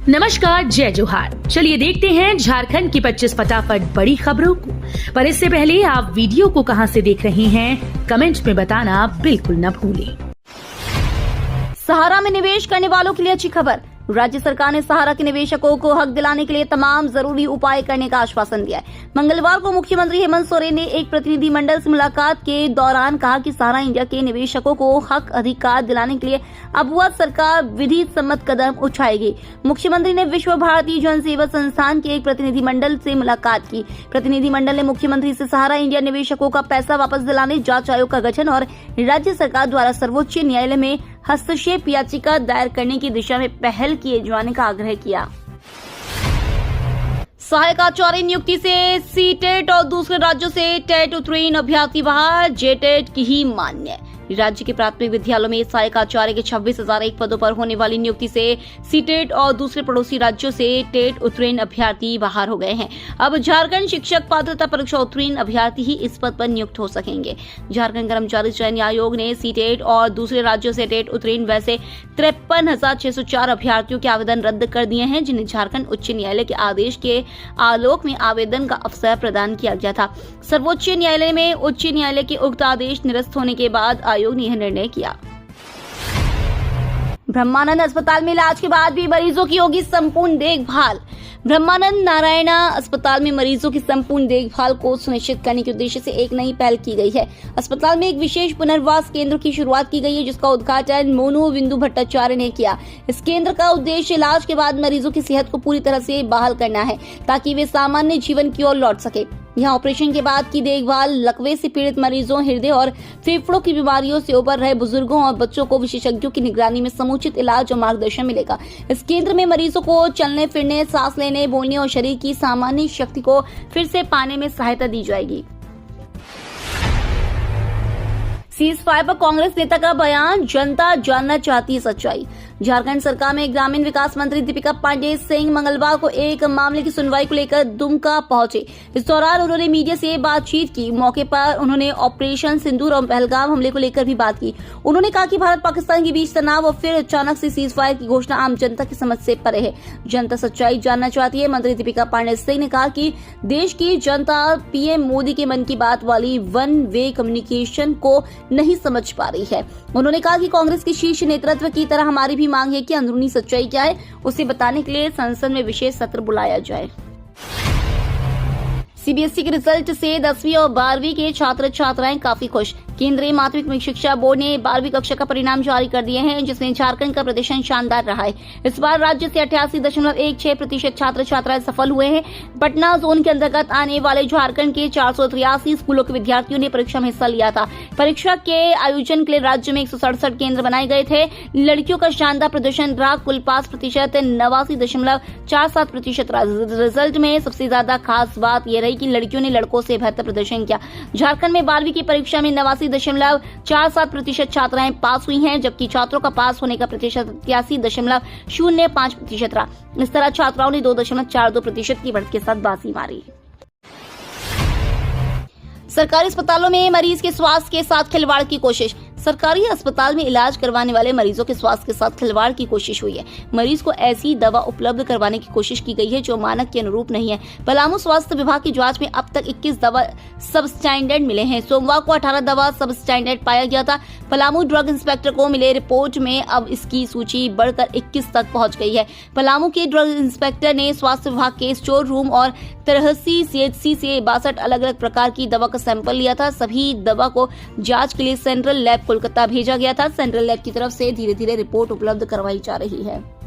नमस्कार, जय जोहार। चलिए देखते हैं झारखंड की 25 फटाफट बड़ी खबरों को। पर इससे पहले आप वीडियो को कहां से देख रहे हैं, कमेंट में बताना बिल्कुल न भूलें। सहारा में निवेश करने वालों के लिए अच्छी खबर। राज्य सरकार ने सहारा के निवेशकों को हक दिलाने के लिए तमाम जरूरी उपाय करने का आश्वासन दिया है। मंगलवार को मुख्यमंत्री हेमंत सोरेन ने एक प्रतिनिधिमंडल से मुलाकात के दौरान कहा कि सहारा इंडिया के निवेशकों को हक अधिकार दिलाने के लिए अब वह सरकार विधि सम्मत कदम उठाएगी। मुख्यमंत्री ने विश्व भारती जन सेवा संस्थान के एक प्रतिनिधिमंडल से मुलाकात की। प्रतिनिधिमंडल ने मुख्यमंत्री से सहारा इंडिया निवेशकों का पैसा वापस दिलाने, जांच आयोग का गठन और राज्य सरकार द्वारा सर्वोच्च न्यायालय में हस्तक्षेप याचिका दायर करने की दिशा में पहल किए जाने का आग्रह किया। सहायक आचार्य नियुक्ति से सीटेट और दूसरे राज्यों से टेट उत्तीर्ण अभ्यर्थी बाहर, जेटेट की ही मान्य। राज्य के प्राथमिक विद्यालयों में सहायक आचार्य के 26,001 पदों पर होने वाली नियुक्ति से सीटेट और दूसरे पड़ोसी राज्यों से टेट उत्तीर्ण अभ्यर्थी बाहर हो गए हैं। अब झारखंड शिक्षक पात्रता परीक्षा उत्तीर्ण अभ्यर्थी ही इस पद पर नियुक्त हो सकेंगे। झारखंड कर्मचारी चयन आयोग ने सीटेट और दूसरे राज्यों से टेट उत्तीर्ण वैसे 53,604 अभ्यर्थियों के आवेदन रद्द कर दिए हैं, जिन्हें झारखंड उच्च न्यायालय के आदेश के आलोक में आवेदन का अवसर प्रदान किया गया था। सर्वोच्च न्यायालय में उच्च न्यायालय के उक्त आदेश निरस्त होने के बाद आयोग ने यह निर्णय किया। ब्रह्मानंद अस्पताल में इलाज के बाद भी मरीजों की होगी संपूर्ण देखभाल। ब्रह्मानंद नारायणा अस्पताल में मरीजों की संपूर्ण देखभाल को सुनिश्चित करने के उद्देश्य से एक नई पहल की गई है। अस्पताल में एक विशेष पुनर्वास केंद्र की शुरुआत की गई है, जिसका उद्घाटन मोनू बिंदु भट्टाचार्य ने किया। इस केंद्र का उद्देश्य इलाज के बाद मरीजों की सेहत को पूरी तरह से बहाल करना है, ताकि वे सामान्य जीवन की ओर लौट सके। यहाँ ऑपरेशन के बाद की देखभाल, लकवे से पीड़ित मरीजों, हृदय और फेफड़ों की बीमारियों से उबर रहे बुजुर्गों और बच्चों को विशेषज्ञों की निगरानी में समुचित इलाज और मार्गदर्शन मिलेगा। इस केंद्र में मरीजों को चलने फिरने, सांस लेने, बोलने और शरीर की सामान्य शक्ति को फिर से पाने में सहायता दी जाएगी। सीज फायर पर कांग्रेस नेता का बयान, जनता जानना चाहती है सच्चाई। झारखंड सरकार में ग्रामीण विकास मंत्री दीपिका पांडेय सिंह मंगलवार को एक मामले की सुनवाई को लेकर दुमका पहुंचे। इस दौरान उन्होंने मीडिया से बातचीत की। मौके पर उन्होंने ऑपरेशन सिंदूर और पहलगाम हमले को लेकर भी बात की। उन्होंने कहा कि भारत पाकिस्तान के बीच तनाव और फिर अचानक से सीज फायर की घोषणा आम जनता की समझ से परे है। जनता सच्चाई जानना चाहती है। मंत्री दीपिका पांडेय सिंह ने कहा कि देश की जनता पीएम मोदी के मन की बात वाली वन वे कम्युनिकेशन को नहीं समझ पा रही है। उन्होंने कहा कि कांग्रेस के शीर्ष नेतृत्व की तरह हमारी भी मांग है कि अंदरूनी सच्चाई क्या है, उसे बताने के लिए संसद में विशेष सत्र बुलाया जाए। सीबीएसई के रिजल्ट से 10वीं और 12वीं के छात्र छात्राएं काफी खुश। केंद्रीय माध्यमिक शिक्षा बोर्ड ने 12वीं कक्षा का परिणाम जारी कर दिए हैं, जिसमें झारखंड का प्रदर्शन शानदार रहा है। इस बार राज्य से 88.16% छात्र छात्राएं सफल हुए हैं। पटना जोन के अंतर्गत आने वाले झारखंड के 483 स्कूलों के विद्यार्थियों ने परीक्षा में हिस्सा लिया था। परीक्षा के आयोजन के लिए राज्य में 167 केंद्र बनाए गए थे। लड़कियों का शानदार प्रदर्शन रहा। कुल पास प्रतिशत 89.47% रहा। रिजल्ट में सबसे ज्यादा खास बात यह रही कि लड़कियों ने लड़कों से बेहतर प्रदर्शन किया। झारखंड में 12वीं की परीक्षा में 89.47% छात्राएं पास हुई हैं, जबकि छात्रों का पास होने का प्रतिशत 83.05% रहा। इस तरह छात्राओं ने 2.42% की बढ़त के साथ बाजी मारी। सरकारी अस्पतालों में मरीज के स्वास्थ्य के साथ खिलवाड़ की कोशिश। सरकारी अस्पताल में इलाज करवाने वाले मरीजों के स्वास्थ्य के साथ खिलवाड़ की कोशिश हुई है। मरीज को ऐसी दवा उपलब्ध करवाने की कोशिश की गई है जो मानक के अनुरूप नहीं है। पलामू स्वास्थ्य विभाग की जांच में अब तक 21 दवा सब स्टैंडर्ड मिले हैं। सोमवार को 18 दवा सब स्टैंडर्ड पाया गया था। पलामू ड्रग इंस्पेक्टर को मिले रिपोर्ट में अब इसकी सूची बढ़कर 21 तक पहुंच गई है। पलामू के ड्रग इंस्पेक्टर ने स्वास्थ्य विभाग के स्टोर रूम और 83 CHC से 62 अलग अलग प्रकार की दवा का सैंपल लिया था। सभी दवा को जांच के लिए सेंट्रल लैब कोलकाता भेजा गया था। सेंट्रल लैब की तरफ से धीरे धीरे रिपोर्ट उपलब्ध करवाई जा रही है।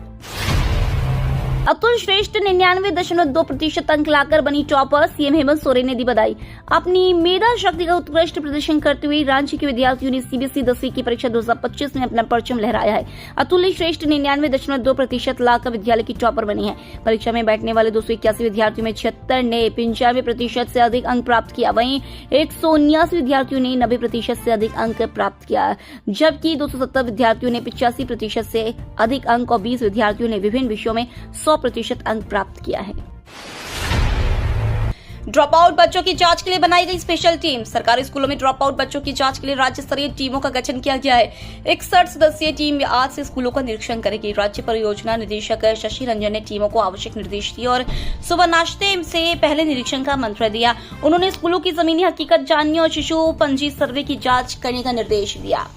अतुल श्रेष्ठ 99.2% अंक लाकर बनी टॉपर। सीएम हेमंत सोरेन ने दी बधाई। अपनी मेधा शक्ति का उत्कृष्ट प्रदर्शन करते हुए रांची के विद्यार्थियों ने सीबीएसई 10वीं की परीक्षा 2025 में अपना परचम लहराया है। अतुल श्रेष्ठ 99.2% लाकर विद्यालय की टॉपर बनी है। परीक्षा में बैठने वाले 281 विद्यार्थियों में 76 ने 95% से अधिक अंक प्राप्त किया। वहीं 179 विद्यार्थियों ने 90% से अधिक अंक प्राप्त किया, जबकि 270 विद्यार्थियों ने 85% से अधिक अंक और 20 विद्यार्थियों ने विभिन्न विषयों में 100% अंक प्राप्त किया है। ड्रॉप आउट बच्चों की जांच के लिए बनाई गई स्पेशल टीम। सरकारी स्कूलों में ड्रॉप आउट बच्चों की जांच के लिए राज्य स्तरीय टीमों का गठन किया गया है। 61 सदस्यीय टीम आज से स्कूलों का निरीक्षण करेगी। राज्य परियोजना निदेशक शशि रंजन ने टीमों को आवश्यक निर्देश दिए और सुबह नाश्ते से पहले निरीक्षण का मंत्र दिया। उन्होंने स्कूलों की जमीनी हकीकत जानने और शिशु पंजी सर्वे की जाँच करने का निर्देश दिया।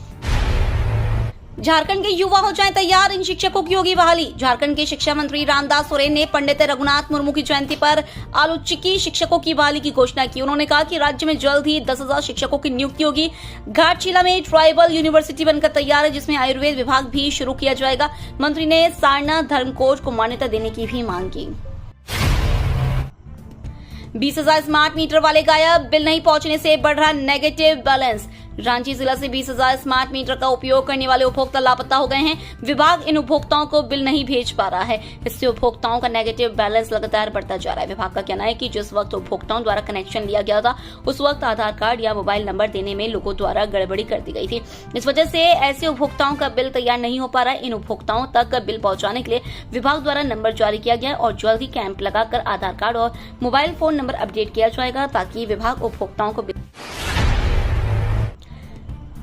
झारखंड के युवा हो जाएं तैयार, इन शिक्षकों की होगी बहाली। झारखंड के शिक्षा मंत्री रामदास सोरेन ने पंडित रघुनाथ मुर्मू की जयंती पर आलोचिकी शिक्षकों की बहाली की घोषणा की। उन्होंने कहा कि राज्य में जल्द ही 10,000 शिक्षकों की नियुक्ति होगी। घाटशिला में ट्राइबल यूनिवर्सिटी बनकर तैयार है, जिसमें आयुर्वेद विभाग भी शुरू किया जाएगा। मंत्री ने सारनाथ धर्मकोश को मान्यता देने की भी मांग की। 20,000 स्मार्ट मीटर वाले गायब, बिल नहीं पहुंचने से बढ़ रहा नेगेटिव बैलेंस। रांची जिला से 20,000 स्मार्ट मीटर का उपयोग करने वाले उपभोक्ता लापता हो गए हैं। विभाग इन उपभोक्ताओं को बिल नहीं भेज पा रहा है। इससे उपभोक्ताओं का नेगेटिव बैलेंस लगातार बढ़ता जा रहा है। विभाग का कहना है कि जिस वक्त उपभोक्ताओं द्वारा कनेक्शन लिया गया था, उस वक्त आधार कार्ड या मोबाइल नंबर देने में लोगों द्वारा गड़बड़ी कर दी गई थी। इस वजह से ऐसे उपभोक्ताओं का बिल तैयार नहीं हो पा रहा है। इन उपभोक्ताओं तक बिल पहुंचाने के लिए विभाग द्वारा नंबर जारी किया गया और जल्द ही कैंप लगाकर आधार कार्ड और मोबाइल फोन नंबर अपडेट किया जाएगा, ताकि विभाग उपभोक्ताओं को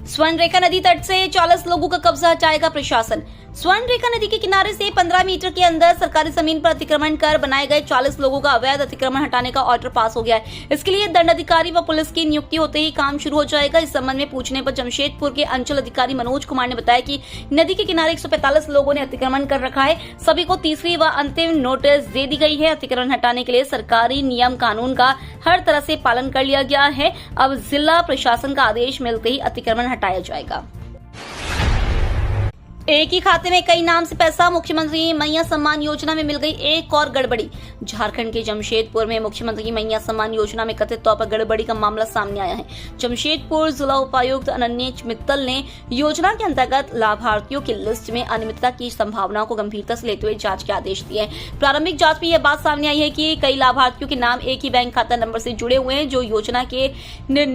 स्वर्णरेखा नदी तट से 40 लोगों का कब्जा हटाएगा प्रशासन। स्वर्णरेखा नदी के किनारे से 15 मीटर के अंदर सरकारी जमीन पर अतिक्रमण कर बनाए गए 40 लोगों का अवैध अतिक्रमण हटाने का ऑर्डर पास हो गया है। इसके लिए दंडाधिकारी व पुलिस की नियुक्ति होते ही काम शुरू हो जाएगा। इस संबंध में पूछने पर जमशेदपुर के अंचल अधिकारी मनोज कुमार ने बताया कि नदी के किनारे 145 लोगों ने अतिक्रमण कर रखा है। सभी को तीसरी व अंतिम नोटिस दे दी गई है। अतिक्रमण हटाने के लिए सरकारी नियम कानून का हर तरह से पालन कर लिया गया है। अब जिला प्रशासन का आदेश मिलते ही अतिक्रमण हटाया जाएगा। एक ही खाते में कई नाम से पैसा, मुख्यमंत्री मैया सम्मान योजना में मिल गई एक और गड़बड़ी। झारखंड के जमशेदपुर में मुख्यमंत्री मैया सम्मान योजना में कथित तौर पर गड़बड़ी का मामला सामने आया है। जमशेदपुर जिला उपायुक्त अनन्य मित्तल ने योजना के अंतर्गत लाभार्थियों की लिस्ट में अनियमितता की संभावनाओं को गंभीरता से लेते हुए जांच के आदेश दिए हैं। प्रारंभिक जांच में यह बात सामने आई है कि कई लाभार्थियों के नाम एक ही बैंक खाता नंबर से जुड़े हुए हैं, जो योजना के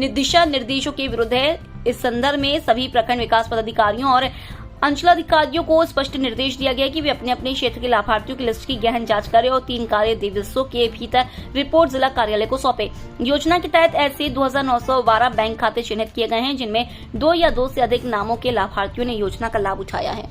दिशा निर्देशों के विरुद्ध है। इस संदर्भ में सभी प्रखंड विकास पदाधिकारियों और अंचलाधिकारियों को स्पष्ट निर्देश दिया गया कि वे अपने अपने क्षेत्र के लाभार्थियों की लिस्ट की गहन जांच करें और 3 कार्य दिवसों के भीतर रिपोर्ट जिला कार्यालय को सौंपे। योजना के तहत ऐसे 2,912 बैंक खाते चिन्हित किए गए हैं, जिनमें 2 या 2 से अधिक नामों के लाभार्थियों ने योजना का लाभ उठाया है।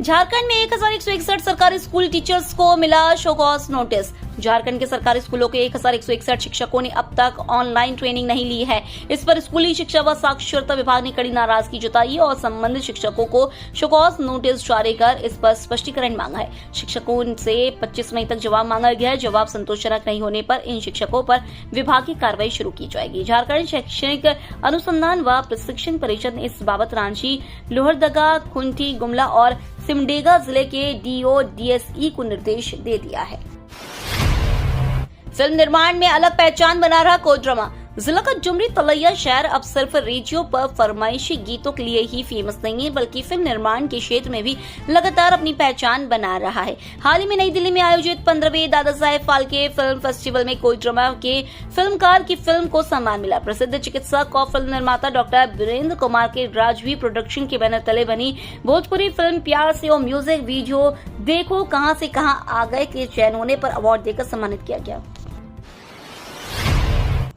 झारखंड में 1,161 सरकारी स्कूल टीचर्स को मिला शो कॉज नोटिस। झारखंड के सरकारी स्कूलों के 1,161 शिक्षकों ने अब तक ऑनलाइन ट्रेनिंग नहीं ली है। इस पर स्कूली शिक्षा व साक्षरता विभाग ने कड़ी नाराजगी जताई और संबंधित शिक्षकों को शो कॉज नोटिस जारी कर इस पर स्पष्टीकरण मांगा है। शिक्षकों से 25 मई तक जवाब मांगा गया है। जवाब संतोषजनक नहीं होने पर इन शिक्षकों पर विभागीय कार्रवाई शुरू की जाएगी। झारखंड शैक्षणिक अनुसंधान व प्रशिक्षण परिषद ने इस बाबत रांची, लोहरदगा, खुंटी, गुमला और सिमडेगा जिले के डीओ डीएसई को निर्देश दे दिया है। फिल्म निर्माण में अलग पहचान बना रहा कोडरमा। जिला का जुमरी तलैया शहर अब सिर्फ रेडियो पर फरमाइशी गीतों के लिए ही फेमस नहीं है, बल्कि फिल्म निर्माण के क्षेत्र में भी लगातार अपनी पहचान बना रहा है। हाल ही में नई दिल्ली में आयोजित 15वें दादा साहेब फाल्के फिल्म फेस्टिवल में कोडरमा के फिल्मकार की फिल्म को सम्मान मिला। प्रसिद्ध चिकित्सक और फिल्म निर्माता डॉक्टर वीरेंद्र कुमार के राजवी प्रोडक्शन के बैनर तले बनी भोजपुरी फिल्म प्यार से और म्यूजिक वीडियो देखो कहां से कहां आ गए के चयन होने पर अवार्ड देकर सम्मानित किया गया।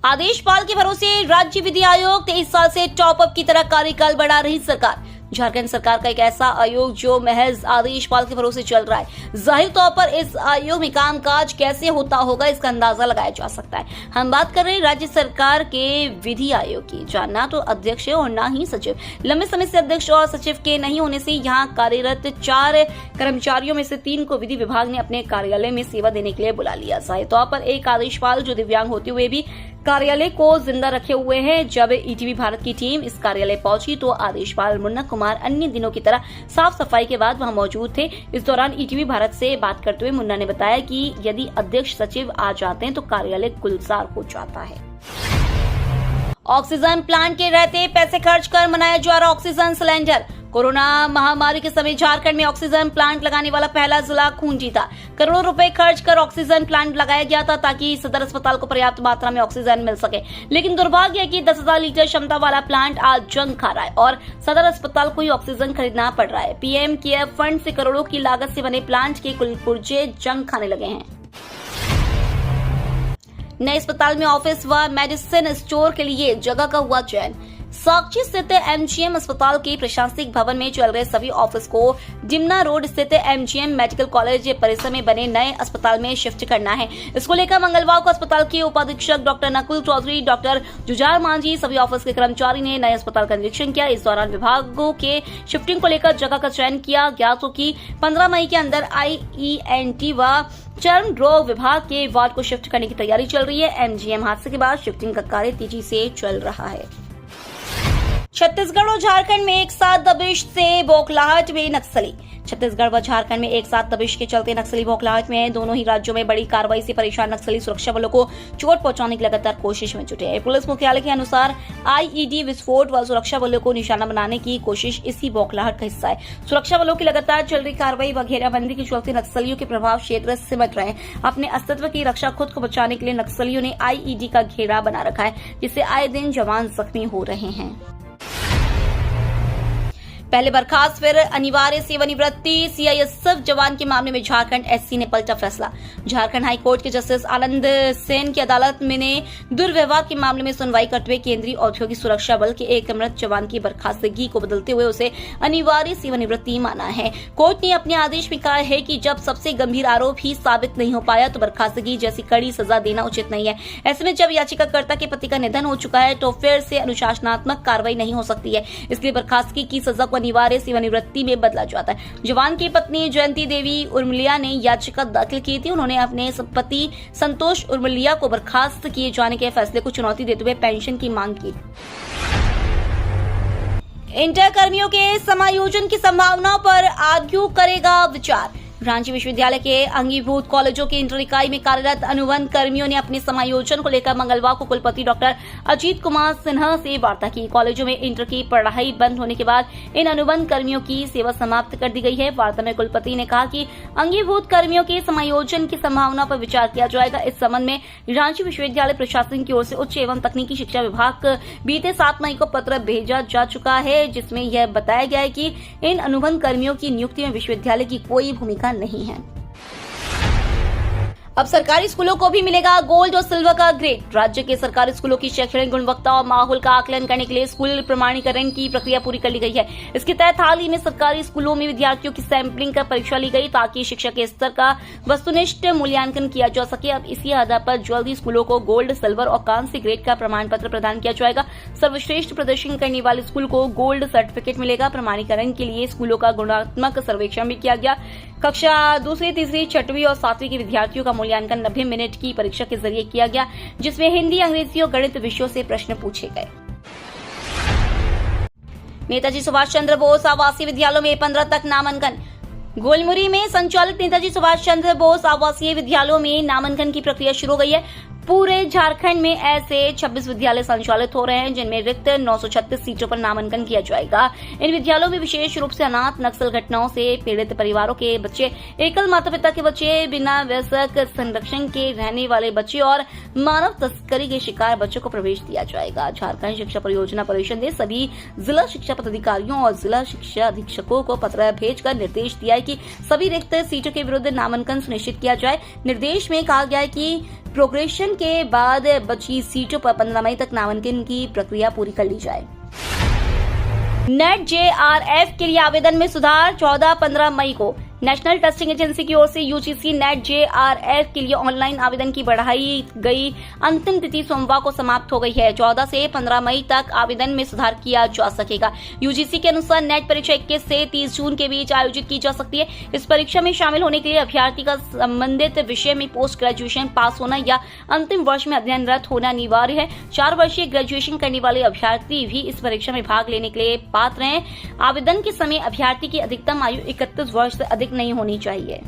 आदेशपाल के भरोसे राज्य विधि आयोग 23 साल से टॉप अप की तरह कार्यकाल बढ़ा रही सरकार। झारखंड सरकार का एक ऐसा आयोग जो महज आदेशपाल के भरोसे चल रहा है। जाहिर तौर पर इस आयोग में कामकाज कैसे होता होगा, इसका अंदाजा लगाया जा सकता है। हम बात कर रहे हैं राज्य सरकार के विधि आयोग की, जहाँ ना तो अध्यक्ष है और ना ही सचिव। लंबे समय से अध्यक्ष और सचिव के नहीं होने से यहाँ कार्यरत 4 कर्मचारियों में से 3 को विधि विभाग ने अपने कार्यालय में सेवा देने के लिए बुला लिया। जाहिर तौर पर एक आदेशपाल जो दिव्यांग होते हुए भी कार्यालय को जिंदा रखे हुए हैं। जब ईटीवी भारत की टीम इस कार्यालय पहुंची तो आदेशपाल मुन्ना कुमार अन्य दिनों की तरह साफ सफाई के बाद वहां मौजूद थे। इस दौरान ईटीवी भारत से बात करते हुए मुन्ना ने बताया कि यदि अध्यक्ष सचिव आ जाते हैं तो कार्यालय गुलजार हो जाता है। ऑक्सीजन प्लांट के रहते पैसे खर्च कर मनाया जा रहा ऑक्सीजन सिलेंडर। कोरोना महामारी के समय झारखंड में ऑक्सीजन प्लांट लगाने वाला पहला जिला खूंटी था। करोड़ों रुपए खर्च कर ऑक्सीजन प्लांट लगाया गया था ताकि सदर अस्पताल को पर्याप्त मात्रा में ऑक्सीजन मिल सके। लेकिन दुर्भाग्य है कि 10,000 लीटर क्षमता वाला प्लांट आज जंग खा रहा है और सदर अस्पताल को ही ऑक्सीजन खरीदना पड़ रहा है। पीएम केयर फंड से करोड़ों की लागत से बने प्लांट के कुल पुर्जे जंग खाने लगे हैं। नए अस्पताल में ऑफिस व मेडिसिन स्टोर के लिए जगह का हुआ चयन। साक्षी स्थित एमजीएम अस्पताल के प्रशासनिक भवन में चल रहे सभी ऑफिस को डिमना रोड स्थित एमजीएम मेडिकल कॉलेज परिसर में बने नए अस्पताल में शिफ्ट करना है। इसको लेकर मंगलवार को अस्पताल के उपाधीक्षक डॉक्टर नकुल चौधरी, डॉक्टर जुझार मांझी, सभी ऑफिस के कर्मचारी ने नए अस्पताल का निरीक्षण किया। इस दौरान विभागों के शिफ्टिंग को लेकर जगह का चयन किया गया, तो कि 15 मई के अंदर IENT व चर्म रोग विभाग के वार्ड को शिफ्ट करने की तैयारी चल रही है। एमजीएम हादसे के बाद शिफ्टिंग का कार्य तेजी से चल रहा है। छत्तीसगढ़ और झारखंड में एक साथ दबिश से बौखलाहट में नक्सली। छत्तीसगढ़ व झारखंड में एक साथ दबिश के चलते नक्सली बौखलाहट में दोनों ही राज्यों में बड़ी कार्रवाई से परेशान नक्सली सुरक्षा बलों को चोट पहुंचाने की लगातार कोशिश में जुटे हैं। पुलिस मुख्यालय के अनुसार IED विस्फोट व सुरक्षा बलों को निशाना बनाने की कोशिश इसी बौखलाहट का हिस्सा है। सुरक्षा बलों की लगातार चल रही कार्रवाई व घेराबंदी के चलते नक्सलियों के प्रभाव क्षेत्र सिमट रहे हैं। अपने अस्तित्व की रक्षा खुद को बचाने के लिए नक्सलियों ने IED का घेरा बना रखा है, जिससे आए दिन जवान जख्मी हो रहे हैं। पहले बर्खास्त फिर अनिवार्य सेवानिवृत्ति। CISF जवान के मामले में झारखंड SC ने पलटा फैसला। झारखंड हाई कोर्ट के जस्टिस आनंद सेन की अदालत में ने दुर्व्यवहार के मामले में सुनवाई करते हुए केंद्रीय औद्योगिक सुरक्षा बल के एक मृत जवान की बर्खास्तगी को बदलते हुए उसे अनिवार्य सेवानिवृत्ति माना है। कोर्ट ने अपने आदेश में कहा है कि जब सबसे गंभीर आरोप ही साबित नहीं हो पाया तो बर्खास्तगी जैसी कड़ी सजा देना उचित नहीं है। ऐसे में जब याचिकाकर्ता के पति का निधन हो चुका है तो फिर से अनुशासनात्मक कार्रवाई नहीं हो सकती है, इसलिए बर्खास्तगी की सजा को अनिवार्य सेवानिवृत्ति में बदला जाता है। जवान की पत्नी जयंती देवी उर्मिलिया ने याचिका दाखिल की थी। उन्होंने अपने पति संतोष उर्मिलिया को बर्खास्त किए जाने के फैसले को चुनौती देते हुए पेंशन की मांग की। इंटर कर्मियों के समायोजन की संभावनाओं पर आर्ग्यू करेगा विचार। रांची विश्वविद्यालय के अंगीभूत कॉलेजों की इंटर इकाई में कार्यरत अनुबंध कर्मियों ने अपने समायोजन को लेकर मंगलवार को कुलपति डॉक्टर अजीत कुमार सिन्हा से वार्ता की। कॉलेजों में इंटर की पढ़ाई बंद होने के बाद इन अनुबंध कर्मियों की सेवा समाप्त कर दी गई है। वार्ता में कुलपति ने कहा कि अंगीभूत कर्मियों के समायोजन की संभावना पर विचार किया जाएगा। इस संबंध में रांची विश्वविद्यालय प्रशासन की ओर से उच्च एवं तकनीकी शिक्षा विभाग बीते 7 मई को पत्र भेजा जा चुका है, जिसमें यह बताया गया है कि इन अनुबंध कर्मियों की नियुक्ति में विश्वविद्यालय की कोई भूमिका नहीं है। अब सरकारी स्कूलों को भी मिलेगा गोल्ड और सिल्वर का ग्रेड। राज्य के सरकारी स्कूलों की शैक्षणिक गुणवत्ता और माहौल का आकलन करने के लिए स्कूल प्रमाणीकरण की प्रक्रिया पूरी कर ली गई है। इसके तहत हाल ही में सरकारी स्कूलों में विद्यार्थियों की सैंपलिंग कर परीक्षा ली गई ताकि शिक्षा के स्तर का वस्तुनिष्ठ मूल्यांकन किया जा सके। अब इसी आधार पर जल्द स्कूलों को गोल्ड, सिल्वर और कांस्य ग्रेड का प्रमाण पत्र प्रदान किया जाएगा। सर्वश्रेष्ठ प्रदर्शन करने वाले स्कूल को गोल्ड सर्टिफिकेट मिलेगा। प्रमाणीकरण के लिए स्कूलों का गुणात्मक सर्वेक्षण भी किया गया। कक्षा 2वीं, 3वीं, 6वीं और 7वीं के विद्यार्थियों का मूल्यांकन 90 मिनट की परीक्षा के जरिए किया गया, जिसमें हिंदी, अंग्रेजी और गणित विषयों से प्रश्न पूछे गए। नेताजी सुभाष चंद्र बोस आवासीय विद्यालयों में 15 तक नामांकन। गोलमुरी में संचालित नेताजी सुभाष चंद्र बोस आवासीय विद्यालयों में नामांकन की प्रक्रिया शुरू हो गई है। पूरे झारखंड में ऐसे 26 विद्यालय संचालित हो रहे हैं, जिनमें रिक्त 936 सीटों पर नामांकन किया जाएगा। इन विद्यालयों में विशेष रूप से अनाथ, नक्सल घटनाओं से पीड़ित परिवारों के बच्चे, एकल माता पिता के बच्चे, बिना वयस्क संरक्षण के रहने वाले बच्चे और मानव तस्करी के शिकार बच्चों को प्रवेश दिया जाएगा। झारखंड शिक्षा परियोजना परिषद ने सभी जिला शिक्षा पदाधिकारियों और जिला शिक्षा अधीक्षकों को पत्र भेजकर निर्देश दिया है कि सभी रिक्त सीटों के विरुद्ध नामांकन सुनिश्चित किया जाए। निर्देश में कहा गया है कि प्रोग्रेशन के बाद बची सीटों पर 15 मई तक नामांकन की प्रक्रिया पूरी कर ली जाए। नेट JRF के लिए आवेदन में सुधार। 14-15 मई को नेशनल टेस्टिंग एजेंसी की ओर से UGC नेट JRF के लिए ऑनलाइन आवेदन की बढ़ाई गई अंतिम तिथि सोमवार को समाप्त हो गई है। 14 से 15 मई तक आवेदन में सुधार किया जा सकेगा। UGC के अनुसार नेट परीक्षा 21 से 30 जून के बीच आयोजित की जा सकती है। इस परीक्षा में शामिल होने के लिए अभ्यर्थी का संबंधित विषय में पोस्ट ग्रेजुएशन पास होना या अंतिम वर्ष में अध्ययनरत होना अनिवार्य है। 4 वर्षीय ग्रेजुएशन करने वाले अभ्यर्थी भी इस परीक्षा में भाग लेने के लिए पात्र हैं। आवेदन के समय अभ्यर्थी की अधिकतम आयु 31 वर्ष से अधिक नहीं होनी चाहिए।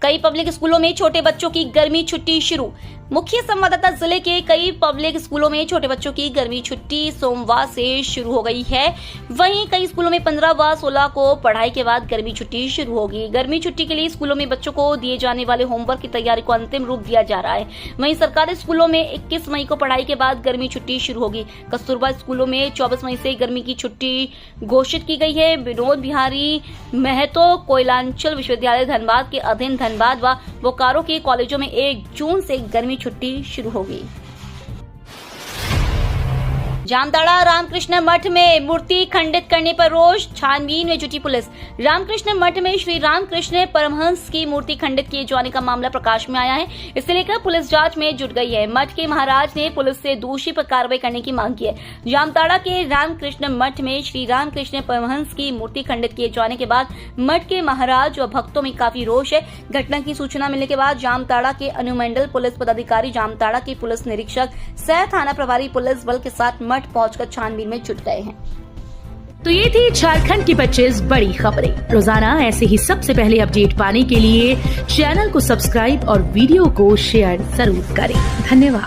कई पब्लिक स्कूलों में छोटे बच्चों की गर्मी छुट्टी शुरू। मुख्य संवाददाता जिले के कई पब्लिक स्कूलों में छोटे बच्चों की गर्मी छुट्टी सोमवार से शुरू हो गई है। वहीं कई स्कूलों में 15 व 16 को पढ़ाई के बाद गर्मी छुट्टी शुरू होगी। गर्मी छुट्टी के लिए स्कूलों में बच्चों को दिए जाने वाले होमवर्क की तैयारी को अंतिम रूप दिया जा रहा है। वहीं सरकारी स्कूलों में 21 मई को पढ़ाई के बाद गर्मी छुट्टी शुरू होगी। कस्तूरबा स्कूलों में 24 मई से गर्मी की छुट्टी घोषित की गई है। विनोद बिहारी महतो कोयलांचल विश्वविद्यालय धनबाद के अधीन धनबाद व बोकारो के कॉलेजों में 1 जून से गर्मी छुट्टी शुरू होगी। जामताड़ा रामकृष्ण मठ में मूर्ति खंडित करने पर रोष, छानबीन में जुटी पुलिस। रामकृष्ण मठ में श्री रामकृष्ण परमहंस की मूर्ति खंडित किए जाने का मामला प्रकाश में आया है। इसे लेकर पुलिस जांच में जुट गई है। मठ के महाराज ने पुलिस से दोषी पर कार्रवाई करने की मांग की है। जामताड़ा के रामकृष्ण मठ में श्री रामकृष्ण परमहंस की मूर्ति खंडित किए जाने के बाद मठ के महाराज व भक्तों में काफी रोष है। घटना की सूचना मिलने के बाद जामताड़ा के अनुमंडल पुलिस पदाधिकारी, जामताड़ा के पुलिस निरीक्षक सह थाना प्रभारी पुलिस बल के साथ मठ पहुंचकर छानबीन में जुट गए हैं। तो ये थी झारखंड की 25 बड़ी खबरें। रोजाना ऐसे ही सबसे पहले अपडेट पाने के लिए चैनल को सब्सक्राइब और वीडियो को शेयर जरूर करें। धन्यवाद।